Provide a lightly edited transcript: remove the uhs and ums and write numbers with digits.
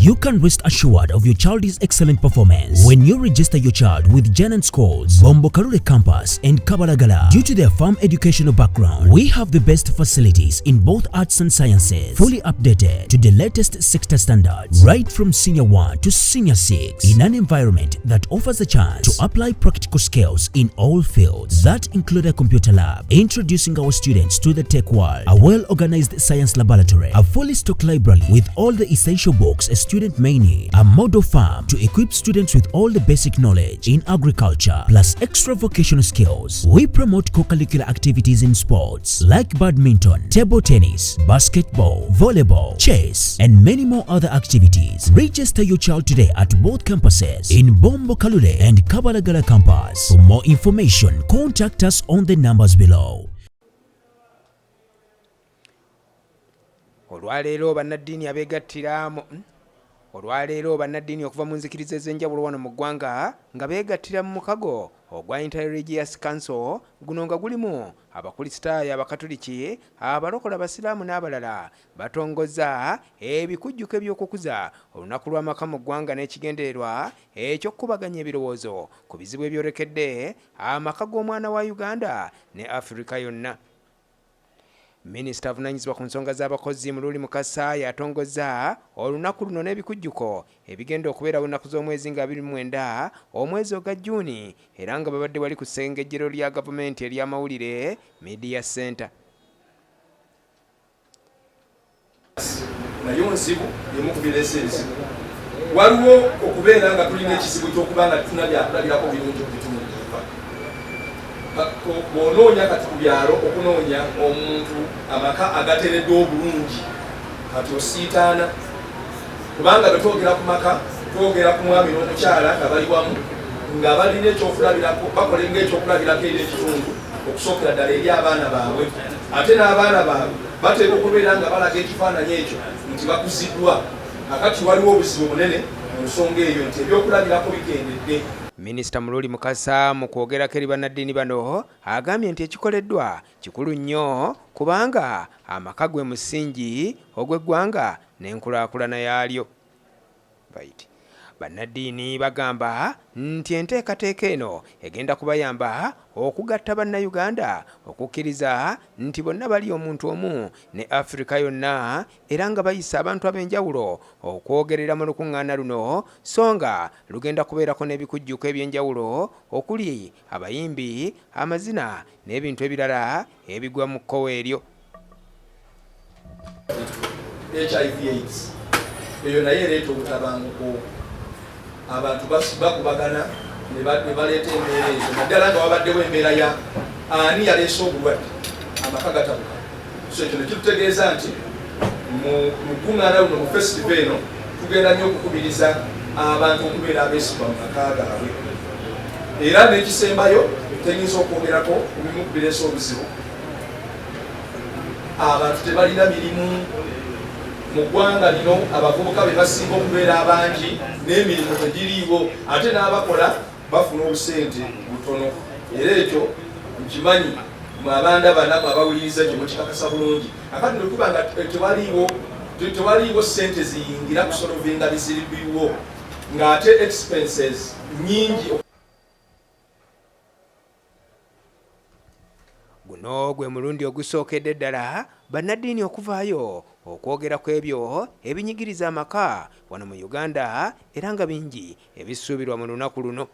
You can rest assured of your child's excellent performance when you register your child with Janan Schools, Bombo Karule Campus and Kabalagala. Due to their firm educational background, we have the best facilities in both arts and sciences, fully updated to the latest sector standards, right from Senior 1 to Senior 6, in an environment that offers a chance to apply practical skills in all fields. That include a computer lab, introducing our students to the tech world, a well-organized science laboratory, a fully stocked library with all the essential books a student may need, a model farm to equip students with all the basic knowledge in agriculture, plus extra vocational skills. We promote co-curricular activities in sports like badminton, table tennis, basketball, volleyball, chess, and many more other activities. Register your child today at both campuses in Bombo Kalule and Kabalagala campus. For more information, contact us on the numbers below. Olwaleero bannaddiini okuva mu nzikiriza ez'enjawulo wano mu ggwanga nga beegattira mu mukago ogwa interreligious council guno nga gulimu abakristaayo, abakatoliki, abalokola, abasiraamu n'abalala. Batongoza ebikujjuko eby'okukuza olunaku lw'amaka mu ggwanga n'ekigendererwa eky'okkubaganya ebirowoozo ku bizibu ebyolekedde amaka g'omwana wa Uganda ne Africa yonna. Minisita avunaanyizibwa ku nsonga z'abakozi Mululi Mukasa yatongoza olunaku luno n'ebikujjuko ebigenda okubeera lunaku z'omwezi nga 29 omwezi ogwa Juni, era nga babadde wali ku ssengejjero lya gavumenti ery'amawulire Media Center. Naye nsibu yemukubiresa ebizibu. Waliwo okubeera nga tulina ekizibu ky'okuba nga tunabyakulabirako birungi okubitundu. Bw'onoonya kati ku byalo okunoonya omuntu amaka agatereddwa obulungi kati osiitaana, kubanga bwe twogera ku maka twogera ku mwami n'omukyala nga bali wamu nga balina ekyokulabirako, bakola ng'ekyokulabirako eri ekitundu okusookera ddala eri abaana baabwe, ate n'abaana baabwe bateeka okubeera nga balaga ekifaananyi ekyo nti bakuziddwa. Akati waliwo obuzibu bunene mu nsonga eyo nti ebyokulabirako bikendedde. Minisita Mululi Mukasa mu kwogerako eri bannaddiini bano agambye nti ekikoleddwa kikulu nnyo kubanga amaka gwe musingi ogw'eggwanga n'enkulaakulana yaalyo. Bannaddiini bagamba nti enteekateeka eno egenda kubayamba okugatta bannayuganda okukkiriza nti bonna bali omuntu omu ne Africa yonna, era nga bayisa abantu ab'enjawulo okwogerera mu lukuŋŋaana luno, so nga lugenda kubeerako n'ebikujjuko eby'enjawulo okuli abayimbi, amazina n'ebintu ebirala ebigwa mu kkowe eryo. HIV/AIDS eyo naye ereeta obutabanguko, abantu bakubagana ne baleeta embeera ezo, naddala nga wabaddewo embeera ya ani yaleese obulwadde, amaka gatabuka. So ekyo ne kitutegeeza nti mu kuŋŋaana luno, mu festival eno, tugenda nnyo okukubiriza abantu okubeera abeesigwa mu maka gaabwe. Era n'ekisembayo tenyinza okwogerako ku bimu ku bireesa obuzibu. Abantu tebalina mirimu mu ggwanga lino, abavubuka be basinga okubeera abangi n'emirimu tegiriiwo, ate n'abakola bafuna obusente butono. Era ekyo nkimanyi mu abanda banamu abawuliriza gye mukikakasa bulungi. Akati ne kuba nga tewaliiwo ssente ziyingira kusolovinga biziribiwo, ng'ate expenses nyingi. Guno gwe mulundi ogusookedde ddala bannaddiini okuvaayo okwogera ku ebyo ebinyigiriza amaka wano mu Uganda, era nga bingi ebisuubirwa mu lunaku luno.